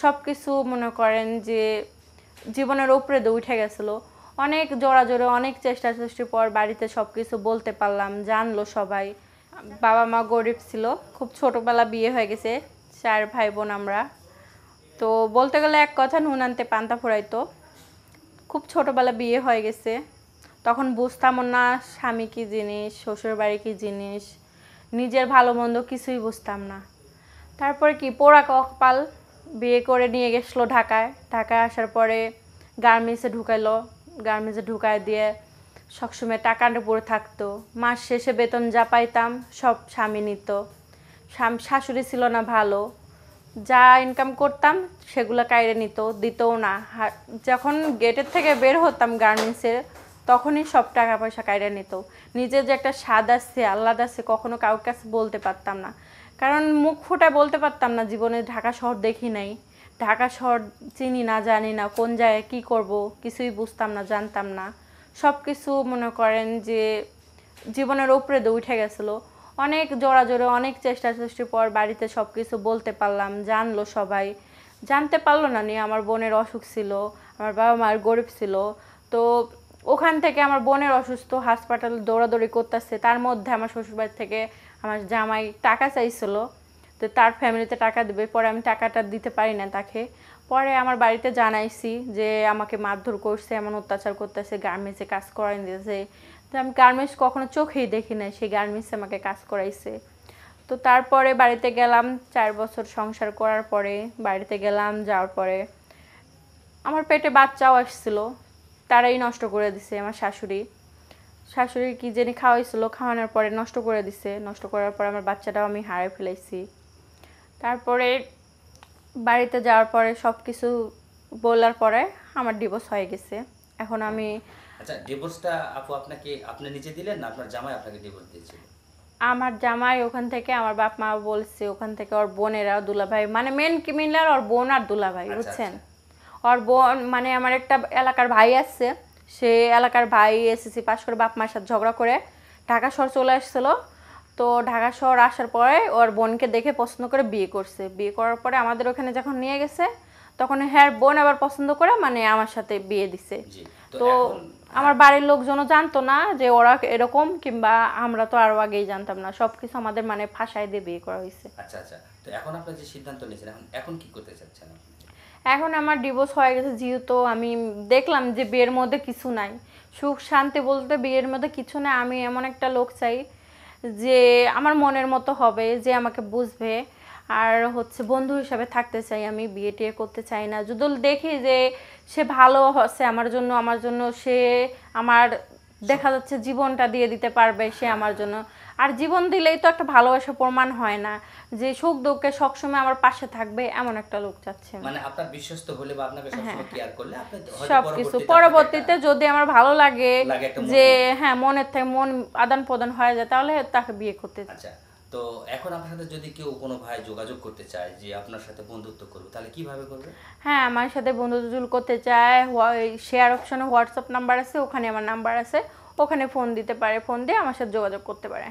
সবকিছু মনে করেন যে জীবনের উপরে দিয়ে উঠে গেছিল। অনেক জোরাজোরে অনেক চেষ্টার পর বাড়িতে সবকিছু বলতে পারলাম, জানলো সবাই। বাবা মা গরিব ছিল, খুব ছোটবেলা বিয়ে হয়ে গেছে, 4 ভাই বোন আমরা। তো বলতে গেলে এক কথা, নুন আনতে পান্তা ফুরাইতো। খুব ছোটবেলা বিয়ে হয়ে গেছে, তখন বুঝতাম না স্বামী কী জিনিস, শ্বশুর বাড়ি কী জিনিস, নিজের ভালো মন্দ কিছুই বুঝতাম না। তারপরে কি পোড়া কপাল, বিয়ে করে নিয়ে গেছিলো ঢাকায়। ঢাকায় আসার পরে গার্মেন্টসে ঢুকাইলো, গার্মেন্টসে ঢুকায় দিয়ে সবসময় টাকাটা পড়ে থাকতো। মাস শেষে বেতন যা পাইতাম সব স্বামী নিত। শাশুড়ি ছিল না ভালো, যা ইনকাম করতাম সেগুলো কাইরে নিত, দিতও না। যখন গেটের থেকে বের হতাম গার্মেন্টসের, তখনই সব টাকা পয়সা কাইরে নিত। নিজের যে একটা স্বাদ আছে, আহ্লাদ আছে, কখনো কারোর কাছে বলতে পারতাম না, কারণ মুখ ফুটায় বলতে পারতাম না জীবনে ঢাকা শহর দেখি নাই, ঢাকা শহর চিনি না, জানি না কোন জায়গায় কী করব, কিছুই বুঝতাম না, জানতাম না। সব কিছু মনে করেন যে জীবনের উপরে দিয়ে উঠে গেছিলো। অনেক জোরাজোরে অনেক চেষ্টার পর বাড়িতে সব কিছু বলতে পারলাম, জানলো সবাই। জানতে পারলো না নিয়ে আমার বোনের অসুখ ছিল, আমার বাবা মার গরিব ছিল। তো ওখান থেকে আমার বোনের অসুস্থ, হাসপাতালে দৌড়াদৌড়ি করতেছে, তার মধ্যে আমার শ্বশুরবাড়ি থেকে আমার জামাই টাকা চাইছিল, তো তার ফ্যামিলিতে টাকা দেবে, পরে আমি টাকাটা দিতে পারি না তাকে। পরে আমার বাড়িতে জানাইছি যে আমাকে মারধর করছে, এমন অত্যাচার করতেছে, গার্মেন্টসে কাজ করাই দিয়েছে। তো আমি গার্মেন্টস কখনো চোখেই দেখি নাই, সেই গার্মেন্টসে আমাকে কাজ করাইছে। তো তারপরে বাড়িতে গেলাম, 4 বছর সংসার করার পরে বাড়িতে গেলাম, যাওয়ার পরে আমার পেটে বাচ্চাও আসছিল, তারাই নষ্ট করে দিছে। আমার শাশুড়ি কি জানি খাওয়াইছিল, খাওয়ানোর পরে নষ্ট করে দিছে। নষ্ট করার পরে আমার বাচ্চাটাও আমি হারিয়ে ফেলেছি। তারপরে বাড়িতে যাওয়ার পরে সব কিছু বলার পরে আমার ডিভোর্স হয়ে গেছে। এখন আমি আচ্ছা, ডিভোর্সটা আপু আপনি নিজে দিলেন না আপনার জামাই আপনাকে ডিভোর্স দিয়েছিল? আমার জামাই ওখান থেকে, আমার বাপ মা বলছে ওখান থেকে ওর বোনেরা, দুলাভাই, মানে মেন কি মিলার ওর বোন আর দুলাভাই, বুঝছেন? ওর বোন মানে আমার একটা এলাকার ভাই আছে, সে এলাকার ভাই এসএসসি পাস করে বাপ মার সাথে ঝগড়া করে ঢাকা শহর চলে আসছিল। তো ঢাকা শহর আসার পরে ওর বোনকে দেখে পছন্দ করে বিয়ে করছে। বিয়ে করার পরে আমাদের ওখানে যখন নিয়ে গেছে, তখন হ্যাঁ বোন আবার পছন্দ করে মানে আমার সাথে বিয়ে দিছে। তো আমার বাড়ির লোকজনও জানতো না যে ওরা এরকম, কিংবা আমরা তো আরো আগেই জানতাম না, সবকিছু আমাদের মানে ফাঁসায় দিয়ে বিয়ে করা হয়েছে। আচ্ছা আচ্ছা, তো এখন আপনার যে সিদ্ধান্ত নিয়েছেন, এখন কি করতে চাচ্ছেন? এখন আমার ডিভোর্স হয়ে গেছে, যেহেতু আমি দেখলাম যে বিয়ের মধ্যে কিছু নাই, সুখ শান্তি বলতে বিয়ের মধ্যে কিছু নাই। আমি এমন একটা লোক চাই যে আমার মনের মতো হবে, যে আমাকে বুঝবে, আর হচ্ছে বন্ধু হিসাবে থাকতে চাই আমি, বিয়ে টিয়ে করতে চাই না। যদি দেখি যে সে ভালো হচ্ছে আমার জন্য সে আমার দেখা যাচ্ছে জীবনটা দিয়ে দিতে পারবে সে আমার জন্য। আর জীবন দিলেই তো একটা ভালোবাসা প্রমাণ হয় না, যে সুখ দুঃখে সবসময় আমার পাশে থাকবে, এমন একটা লোক চাচ্ছে। মানে আপনার বিশ্বস্ত হলে বা আপনাকে সবসময় কেয়ার করলে আপনি সবকিছু পরবর্তীতে যদি আমার ভালো লাগে যে হ্যাঁ মনের থেকে মন আদান প্রদান হয়ে যায়, তাহলে তাকে বিয়ে করতে। আচ্ছা, তো এখন আপনার সাথে যদি কেউ কোনো ভাই যোগাযোগ করতে চায় যে আপনার সাথে বন্ধুত্ব করবে, তাহলে কিভাবে করবে? হ্যাঁ, আমার সাথে বন্ধুত্ব করতে চায়, শেয়ার অপশনে হোয়াটসঅ্যাপ নাম্বার আছে, ওখানে আমার নাম্বার আছে, ওখানে ফোন দিতে পারে, ফোন দিয়ে আমার সাথে যোগাযোগ করতে পারে।